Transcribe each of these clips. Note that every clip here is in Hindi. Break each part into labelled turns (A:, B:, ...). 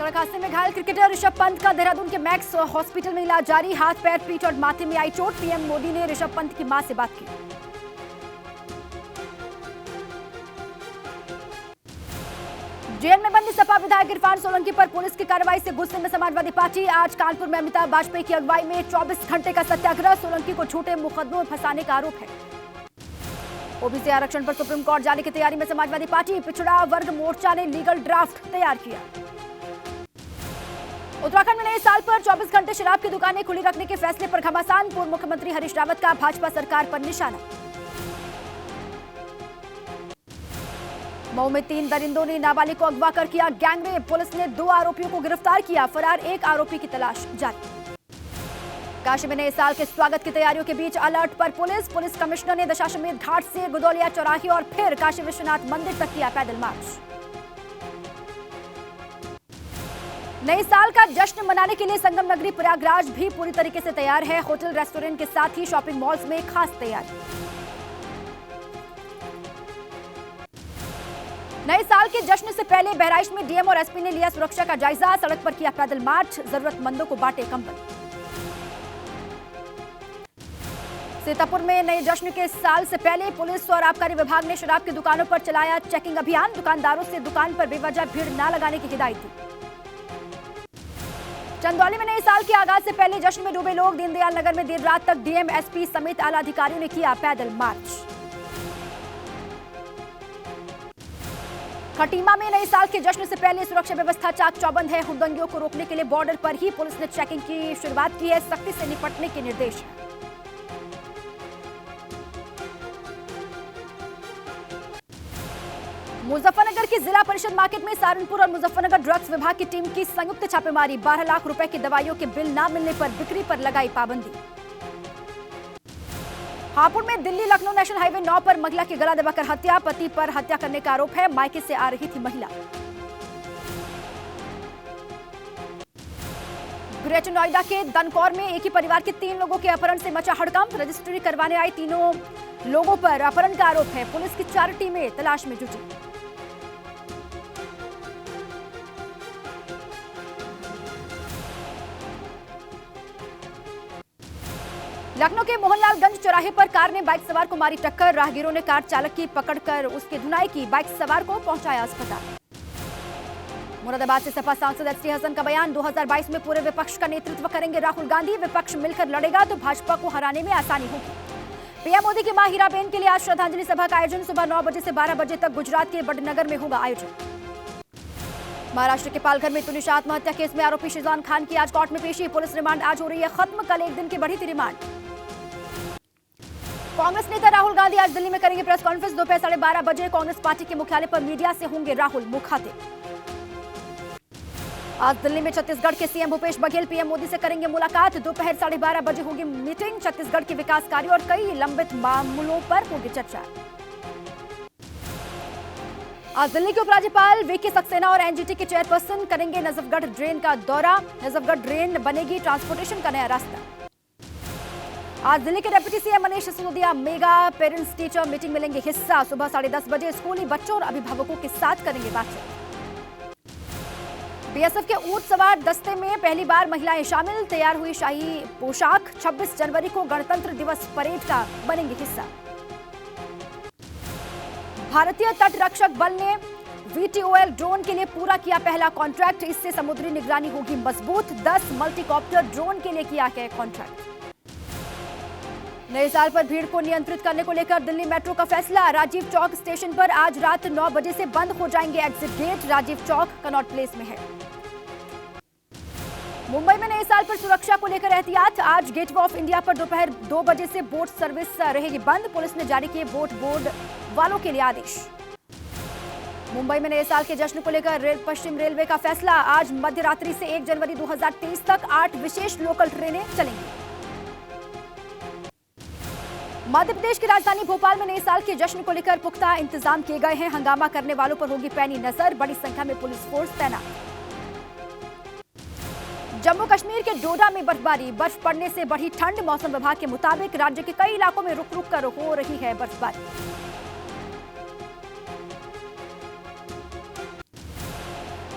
A: सड़क हादसे में घायल क्रिकेटर ऋषभ पंत का देहरादून के मैक्स हॉस्पिटल में इलाज जारी। हाथ, पैर, पीठ और माथे में आई चोट। पीएम मोदी ने ऋषभ पंत की मां से बात की। जेल में बंदी सपा विधायक इरफान सोलंकी पर पुलिस की कार्रवाई से गुस्से में समाजवादी पार्टी। आज कानपुर में अमिताभ वाजपेयी की अगुवाई में 24 घंटे का सत्याग्रह। सोलंकी को झूठे मुकदमों में फंसाने का आरोप है। ओबीसी आरक्षण पर सुप्रीम कोर्ट जाने की तैयारी में समाजवादी पार्टी। पिछड़ा वर्ग मोर्चा ने लीगल ड्राफ्ट तैयार किया। उत्तराखंड में नए साल पर 24 घंटे शराब की दुकानें खुली रखने के फैसले पर घमासान। पूर्व मुख्यमंत्री हरीश रावत का भाजपा सरकार पर निशाना। मऊ में 3 दरिंदों ने नाबालिग को अगवा कर किया गैंगरेप। पुलिस ने 2 आरोपियों को गिरफ्तार किया। फरार एक आरोपी की तलाश जारी। काशी में नए साल के स्वागत की तैयारियों के बीच अलर्ट पर पुलिस कमिश्नर ने दशाश्वमेध घाट से गुदौलिया चौराहे और फिर काशी विश्वनाथ मंदिर तक किया पैदल मार्च। नए साल का जश्न मनाने के लिए संगम नगरी प्रयागराज भी पूरी तरीके से तैयार है। होटल, रेस्टोरेंट के साथ ही शॉपिंग मॉल्स में खास तैयारी। नए साल के जश्न से पहले बहराइच में डीएम और एसपी ने लिया सुरक्षा का जायजा। सड़क पर किया पैदल मार्च। जरूरतमंदों को बांटे कंबल। सीतापुर में नए जश्न के साल से पहले पुलिस और आबकारी विभाग ने शराब की दुकानों पर चलाया चेकिंग अभियान। दुकानदारों से दुकान पर बेवजह भीड़ न लगाने की हिदायत दी। चंदौली में नए साल के आगाज से पहले जश्न में डूबे लोग। दीनदयाल नगर में देर रात तक डीएम, एसपी समेत आला अधिकारियों ने किया पैदल मार्च। खटीमा में नए साल के जश्न से पहले सुरक्षा व्यवस्था चाक चौबंद है। हुड़दंगियों को रोकने के लिए बॉर्डर पर ही पुलिस ने चेकिंग की शुरुआत की है। सख्ती से निपटने के निर्देश हैं। मुजफ्फरनगर की जिला परिषद मार्केट में सहारनपुर और मुजफ्फरनगर ड्रग्स विभाग की टीम की संयुक्त छापेमारी। 12 लाख रुपए की दवाइयों के बिल न मिलने पर बिक्री पर लगाई पाबंदी। हापुड़ में दिल्ली लखनऊ नेशनल हाईवे 9 पर महिला की गला दबाकर हत्या। पति पर हत्या करने का आरोप है। मायके से आ रही थी महिला। ग्रेटर नोएडा के दनकौर में एक ही परिवार के 3 लोगों के अपहरण से मचा हड़कंप। रजिस्ट्री करवाने आई तीनों लोगों पर अपहरण का आरोप है। पुलिस की 4 टीमें तलाश में जुटी। लखनऊ के मोहनलालगंज चौराहे पर कार ने बाइक सवार को मारी टक्कर। राहगीरों ने कार चालक की पकड़कर उसकी धुनाई की। बाइक सवार को पहुंचाया अस्पताल। मुरादाबाद से सपा सांसद एसटी हसन का बयान। 2022 में पूरे विपक्ष का नेतृत्व करेंगे राहुल गांधी। विपक्ष मिलकर लड़ेगा तो भाजपा को हराने में आसानी होगी। पीएम मोदी की मां हीराबेन के लिए आज श्रद्धांजलि सभा का आयोजन। सुबह 9 बजे से 12 बजे तक गुजरात के वडनगर में होगा आयोजन। महाराष्ट्र के पालघर में तुनिशा आत्महत्या केस में आरोपी शिजान खान की आज कोर्ट में पेशी। पुलिस रिमांड आज हो रही है खत्म। कल एक दिन की बढ़ी थी रिमांड। कांग्रेस नेता राहुल गांधी आज दिल्ली में करेंगे प्रेस कॉन्फ्रेंस। दोपहर 12:30 बजे कांग्रेस पार्टी के मुख्यालय पर मीडिया से होंगे राहुल मुखातिब। आज दिल्ली में छत्तीसगढ़ के सीएम भूपेश बघेल पीएम मोदी से करेंगे मुलाकात। दोपहर 12:30 बजे होगी मीटिंग। छत्तीसगढ़ के विकास कार्यों और कई लंबित मामलों पर होगी चर्चा। आज दिल्ली के उपराज्यपाल वीके सक्सेना और एनजीटी के चेयरपर्सन करेंगे नजफगढ़ ड्रेन का दौरा। नजफगढ़ ड्रेन बनेगी ट्रांसपोर्टेशन का नया रास्ता। आज दिल्ली के deputy CM Manish Sisodia mega parents teacher meeting में लेंगे हिस्सा। सुबह 10:30 बजे स्कूली बच्चों और अभिभावकों के साथ करेंगे बातचीत। बीएसएफ के ऊंट सवार दस्ते में पहली बार महिलाएं शामिल। तैयार हुई शाही पोशाक। 26 जनवरी को गणतंत्र दिवस परेड का बनेंगे हिस्सा। भारतीय तट रक्षक बल ने VTOL ड्रोन के लिए पूरा किया पहला कॉन्ट्रैक्ट। इससे समुद्री निगरानी होगी मजबूत। 10 मल्टीकॉप्टर ड्रोन के लिए किया गया कॉन्ट्रैक्ट। नए साल पर भीड़ को नियंत्रित करने को लेकर दिल्ली मेट्रो का फैसला। राजीव चौक स्टेशन पर आज रात 9 बजे से बंद हो जाएंगे exit gate. Rajiv Chowk Connaught place में है। मुंबई में नए साल पर सुरक्षा को लेकर एहतियात। आज गेटवे ऑफ इंडिया पर दोपहर 2 बजे से बोट सर्विस रहेगी बंद। पुलिस ने जारी किए बोट बोर्ड वालों के लिए आदेश। मुंबई में नए साल के जश्न को लेकर पश्चिम रेलवे का फैसला। आज मध्य रात्रि से 1 जनवरी 2023 तक 8 विशेष लोकल ट्रेनें चलेंगी। मध्य प्रदेश की राजधानी भोपाल में नए साल के जश्न को लेकर पुख्ता इंतजाम किए गए हैं। हंगामा करने वालों पर होगी पैनी नजर। बड़ी संख्या में पुलिस फोर्स तैनात। जम्मू कश्मीर के डोडा में बर्फबारी। बर्फ पड़ने से बढ़ी ठंड। मौसम विभाग के मुताबिक राज्य के कई इलाकों में रुक रुक कर हो रही है बर्फबारी।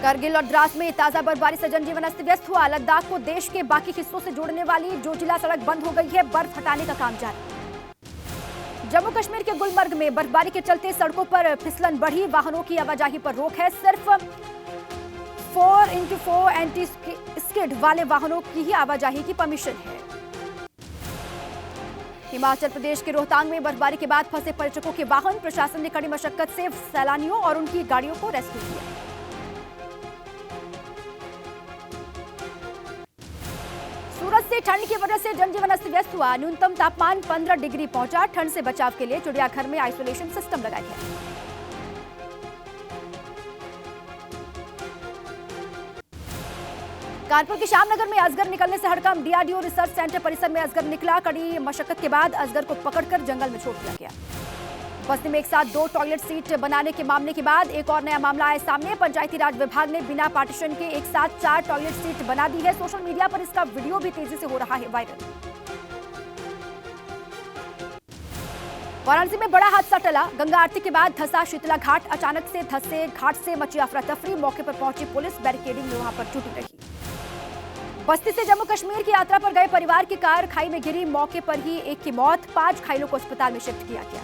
A: करगिल और द्रास में ताजा बर्फबारी से जनजीवन अस्त व्यस्त हुआ। लद्दाख को देश के बाकी हिस्सों से जोड़ने वाली जोजिला सड़क बंद हो गई है। बर्फ हटाने का काम जारी। जम्मू कश्मीर के गुलमर्ग में बर्फबारी के चलते सड़कों पर फिसलन बढ़ी। वाहनों की आवाजाही पर रोक है। सिर्फ 4x4 एंटी स्किड वाले वाहनों की ही आवाजाही की परमिशन है। हिमाचल प्रदेश के रोहतांग में बर्फबारी के बाद फंसे पर्यटकों के वाहन, प्रशासन ने कड़ी मशक्कत से सैलानियों और उनकी गाड़ियों को रेस्क्यू किया। सूरत से ठंड की वजह से जनजीवन अस्त व्यस्त हुआ। न्यूनतम तापमान 15 डिग्री पहुंचा। ठंड से बचाव के लिए चिड़ियाघर में आइसोलेशन सिस्टम लगाया गया। कानपुर के श्यामनगर में अजगर निकलने से हड़कंप। डीआरडीओ रिसर्च सेंटर परिसर में अजगर निकला। कड़ी मशक्कत के बाद अजगर को पकड़कर जंगल में छोड़ दिया गया। बस्ती में एक साथ 2 टॉयलेट सीट बनाने के मामले के बाद एक और नया मामला आया सामने। पंचायती राज विभाग ने बिना पार्टीशन के एक साथ 4 टॉयलेट सीट बना दी है। सोशल मीडिया पर इसका वीडियो भी तेजी से हो रहा है वायरल। वाराणसी में बड़ा हादसा टला। गंगा आरती के बाद धंसा शीतला घाट। अचानक से धंसे घाट से मची अफरा तफरी। मौके पर पहुंची पुलिस बैरिकेडिंग में वहां पर जुटी रही। बस्ती से जम्मू कश्मीर की यात्रा पर गए परिवार की कार खाई में गिरी। मौके पर ही एक की मौत। 5 घायलों को अस्पताल में शिफ्ट किया गया।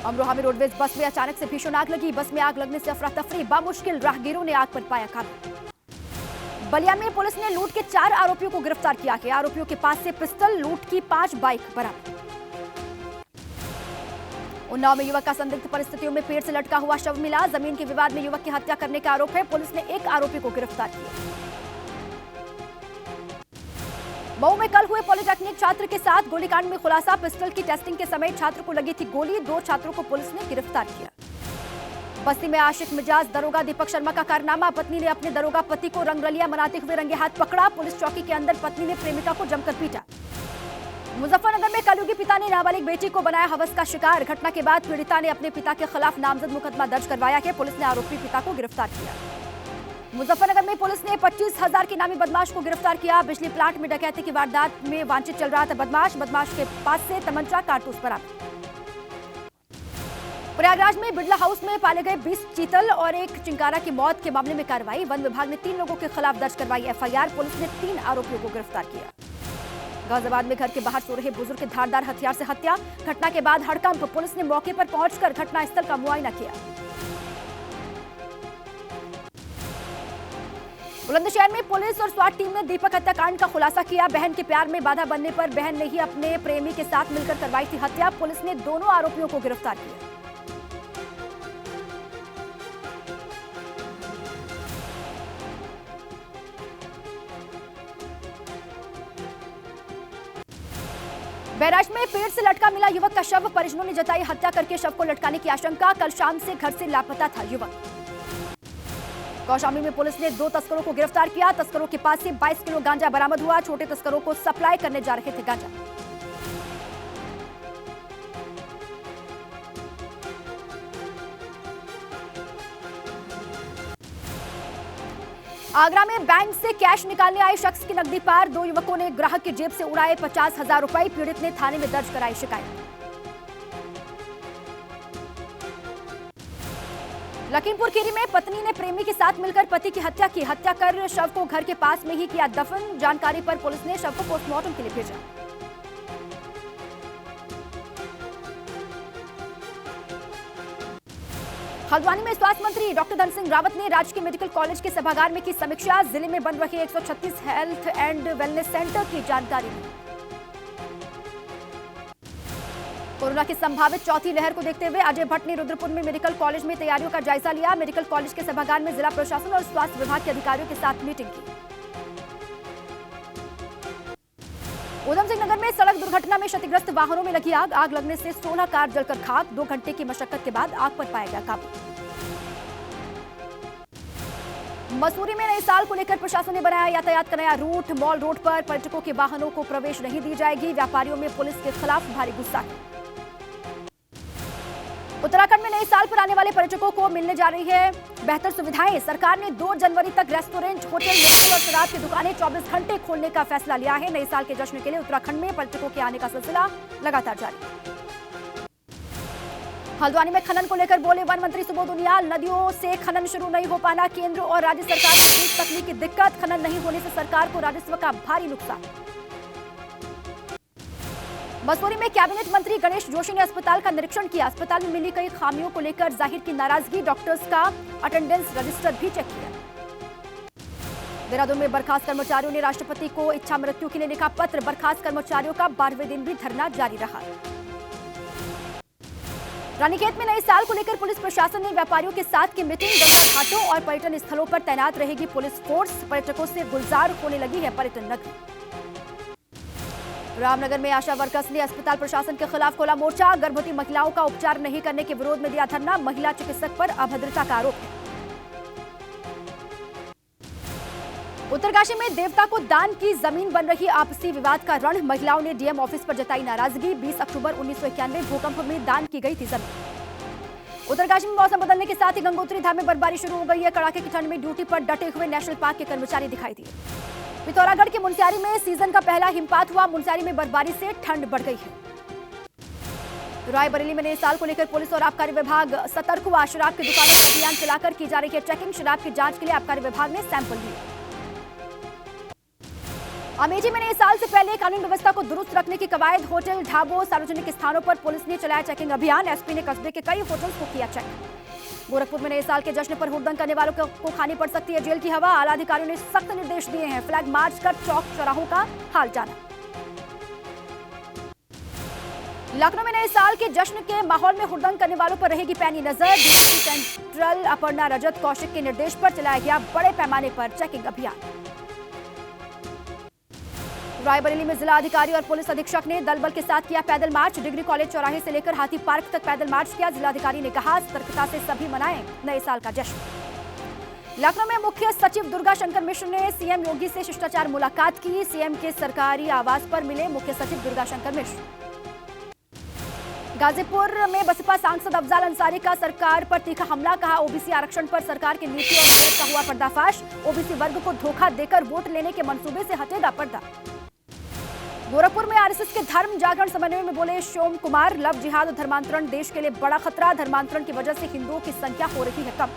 A: अमरोहा में रोडवेज बस में अचानक से भीषण आग लगी। बस में आग लगने से अफरा तफरी। बामुश्किल राहगीरों ने आग पर पाया काबू। बलिया में पुलिस ने लूट के 4 आरोपियों को गिरफ्तार किया है। आरोपियों के पास से पिस्टल, लूट की 5 बाइक बरामद। उन्नाव में युवक का संदिग्ध परिस्थितियों में पेड़ से लटका हुआ शव मिला। जमीन के विवाद में युवक की हत्या करने का आरोप है। पुलिस ने एक आरोपी को गिरफ्तार किया। मऊ में कल हुए पॉलिटेक्निक छात्र के साथ गोलीकांड में खुलासा। पिस्टल की टेस्टिंग के समय छात्र को लगी थी गोली। 2 छात्रों को पुलिस ने गिरफ्तार किया। बस्ती में आशिक मिजाज दरोगा दीपक शर्मा का कारनामा। पत्नी ने अपने दरोगा पति को रंगरलिया मनाते हुए रंगे हाथ पकड़ा। पुलिस चौकी के अंदर पत्नी ने प्रेमिका को जमकर पीटा। मुजफ्फरनगर में कलयुगी पिता ने नाबालिग बेटी को बनाया हवस का शिकार। घटना के बाद पीड़िता ने अपने पिता के खिलाफ नामजद मुकदमा दर्ज करवाया है। पुलिस ने आरोपी पिता को गिरफ्तार किया। मुजफ्फरनगर में पुलिस ने 25,000 के नामी बदमाश को गिरफ्तार किया। बिजली प्लांट में डकैती की वारदात में वांछित चल रहा था बदमाश के पास से तमंचा, कारतूस बरामद। प्रयागराज में बिड़ला हाउस में पाले गए 20 चीतल और एक चिंकारा की मौत के मामले में कार्रवाई। वन विभाग ने 3 लोगों के खिलाफ दर्ज करवाई एफआईआर। पुलिस ने 3 आरोपियों को गिरफ्तार किया। गाजियाबाद में घर के बाहर सो रहे बुजुर्ग की धारदार हथियार से हत्या। घटना के बाद हड़कंप। पुलिस ने मौके पर पहुंचकर घटनास्थल का मुआयना किया। बुलंदशहर में पुलिस और स्वाट टीम ने दीपक हत्याकांड का खुलासा किया। बहन के प्यार में बाधा बनने पर बहन ने ही अपने प्रेमी के साथ मिलकर करवाई थी हत्या। पुलिस ने दोनों आरोपियों को गिरफ्तार किया। बैराज में पेड़ से लटका मिला युवक का शव। परिजनों ने जताई हत्या करके शव को लटकाने की आशंका। कल शाम से घर से लापता था युवक। कौशाम्बी में पुलिस ने 2 तस्करों को गिरफ्तार किया। तस्करों के पास से 22 किलो गांजा बरामद हुआ। छोटे तस्करों को सप्लाई करने जा रहे थे गांजा। आगरा में बैंक से कैश निकालने आए शख्स की नकदी पार। 2 युवकों ने ग्राहक की जेब से उड़ाए 50,000 रुपए। पीड़ित ने थाने में दर्ज कराई शिकायत। लखीमपुर खीरी में पत्नी ने प्रेमी के साथ मिलकर पति की हत्या की। हत्या कर शव को घर के पास में ही किया दफन। जानकारी पर पुलिस ने शव को पोस्टमार्टम के लिए भेजा। हल्द्वानी में स्वास्थ्य मंत्री डॉक्टर धन सिंह रावत ने राजकीय मेडिकल कॉलेज के सभागार में की समीक्षा। जिले में बन रहे 136 हेल्थ एंड वेलनेस सेंटर की जानकारी दी। कोरोना की संभावित चौथी लहर को देखते हुए अजय भट्ट ने रुद्रपुर में मेडिकल कॉलेज में तैयारियों का जायजा लिया। मेडिकल कॉलेज के सभागार में जिला प्रशासन और स्वास्थ्य विभाग के अधिकारियों के साथ मीटिंग की। उधम सिंह नगर में सड़क दुर्घटना में क्षतिग्रस्त वाहनों में लगी आग। आग लगने से 16 कार जलकर खाक। 2 घंटे की मशक्कत के बाद आग पर पाया गया काबू। मसूरी में नए साल को लेकर प्रशासन ने बनाया यातायात का नया रूट। मॉल रोड पर पर्यटकों के वाहनों को प्रवेश नहीं दी जाएगी। व्यापारियों में पुलिस के खिलाफ भारी गुस्सा है। उत्तराखंड में नए साल पर आने वाले पर्यटकों को मिलने जा रही है बेहतर सुविधाएं। सरकार ने 2 जनवरी तक रेस्टोरेंट, होटल, मोटल और शराब की दुकानें 24 घंटे खोलने का फैसला लिया है। नए साल के जश्न के लिए उत्तराखंड में पर्यटकों के आने का सिलसिला लगातार जारी। हल्द्वानी में खनन को लेकर बोले वन मंत्री सुबोध उनियाल। नदियों से खनन शुरू नहीं हो पाना केंद्र और राज्य सरकार के बीच तकनीकी दिक्कत। खनन नहीं होने से सरकार को राजस्व का भारी नुकसान। मसूरी में कैबिनेट मंत्री गणेश जोशी ने अस्पताल का निरीक्षण किया। अस्पताल में मिली कई खामियों को लेकर जाहिर की नाराजगी। डॉक्टर्स का अटेंडेंस रजिस्टर भी चेक किया। देहरादून में बर्खास्त कर्मचारियों ने राष्ट्रपति को इच्छा मृत्यु के लिए लिखा पत्र। बर्खास्त कर्मचारियों का 12वें दिन भी धरना जारी रहा। रानीखेत में नए साल को लेकर पुलिस प्रशासन ने व्यापारियों के साथ की मीटिंग। गंगा घाटों और पर्यटन स्थलों पर तैनात रहेगी पुलिस फोर्स। पर्यटकों से गुलजार होने लगी है पर्यटन नगरी। रामनगर में आशा वर्कर्स ने अस्पताल प्रशासन के खिलाफ खोला मोर्चा। गर्भवती महिलाओं का उपचार नहीं करने के विरोध में दिया धरना। महिला चिकित्सक पर अभद्रता का आरोप है। उत्तरकाशी में देवता को दान की जमीन बन रही आपसी विवाद का रण। महिलाओं ने डीएम ऑफिस पर जताई नाराजगी। 20 अक्टूबर 1991 भूकंप में दान की गई थी जमीन। उत्तरकाशी में मौसम बदलने के साथ ही गंगोत्री धाम में बर्फबारी शुरू हो गई है। कड़ाके की ठंड में ड्यूटी पर डटे हुए नेशनल पार्क के कर्मचारी दिखाई दिए। पिथौरागढ़ के मुनस्यारी में सीजन का पहला हिमपात हुआ। मुनस्यारी में बर्फबारी से ठंड बढ़ गई है। रायबरेली में नए साल को लेकर पुलिस और आबकारी विभाग सतर्क हुआ। शराब की दुकानों पर अभियान चलाकर की जा रही है चेकिंग। शराब की जांच के लिए आबकारी विभाग ने सैंपल लिए। अमेठी में नए साल से पहले कानून व्यवस्था को दुरुस्त रखने की कवायद। होटल, ढाबों, सार्वजनिक स्थानों पर पुलिस ने चलाया चेकिंग अभियान। एसपी ने कस्बे के कई होटल्स को किया चेक। गोरखपुर में नए साल के जश्न पर हुड़दंग करने वालों को खानी पड़ सकती है जेल की हवा। आला अधिकारियों ने सख्त निर्देश दिए हैं। फ्लैग मार्च कर चौक चौराहों का हाल जाना। लखनऊ में नए साल के जश्न के माहौल में हुड़दंग करने वालों पर रहेगी पैनी नजर। डीएसपी सेंट्रल अपर्णा रजत कौशिक के निर्देश पर चलाया गया बड़े पैमाने पर चेकिंग अभियान। रायबरेली में जिला अधिकारी और पुलिस अधीक्षक ने दल बल के साथ किया पैदल मार्च। डिग्री कॉलेज चौराहे से लेकर हाथी पार्क तक पैदल मार्च किया। जिलाधिकारी ने कहा सतर्कता से सभी मनाएं नए साल का जश्न। लखनऊ में मुख्य सचिव दुर्गा शंकर मिश्र ने सीएम योगी से शिष्टाचार मुलाकात की। सीएम के सरकारी आवास पर मिले मुख्य सचिव दुर्गा शंकर मिश्र। गाजीपुर में बसपा सांसद अफजाल अंसारी का सरकार पर तीखा हमला। कहा ओबीसी आरक्षण पर सरकार की नीति और नीयत का हुआ पर्दाफाश। ओबीसी वर्ग को धोखा देकर वोट लेने के मंसूबे से हटेगा पर्दा। गोरखपुर में आरएसएस के धर्म जागरण समन्वय में बोले सोम कुमार। लव जिहाद और धर्मांतरण देश के लिए बड़ा खतरा। धर्मांतरण की वजह से हिंदुओं की संख्या हो रही है कम।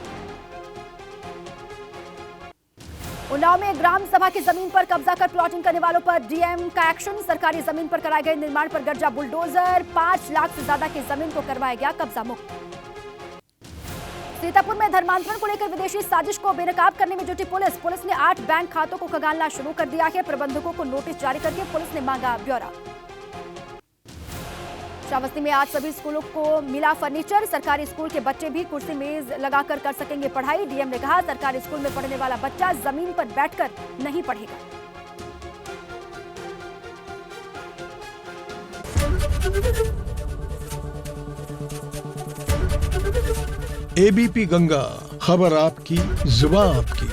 A: उन्नाव में ग्राम सभा की जमीन पर कब्जा कर प्लॉटिंग करने वालों पर डीएम का एक्शन। सरकारी जमीन पर कराए गए निर्माण पर गरजा बुलडोजर। 5 लाख से ज्यादा की जमीन को करवाया गया कब्जा मुक्त। सीतापुर में धर्मांतरण को लेकर विदेशी साजिश को बेनकाब करने में जुटी पुलिस। पुलिस ने 8 बैंक खातों को खंगालना शुरू कर दिया है। प्रबंधकों को नोटिस जारी करके पुलिस ने मांगा ब्यौरा। श्रावस्ती में आज सभी स्कूलों को मिला फर्नीचर। सरकारी स्कूल के बच्चे भी कुर्सी मेज लगाकर कर सकेंगे पढ़ाई। डीएम ने कहा सरकारी स्कूल में पढ़ने वाला बच्चा जमीन पर बैठकर नहीं पढ़ेगा।
B: एबीपी गंगा, खबर आपकी, जुबान आपकी।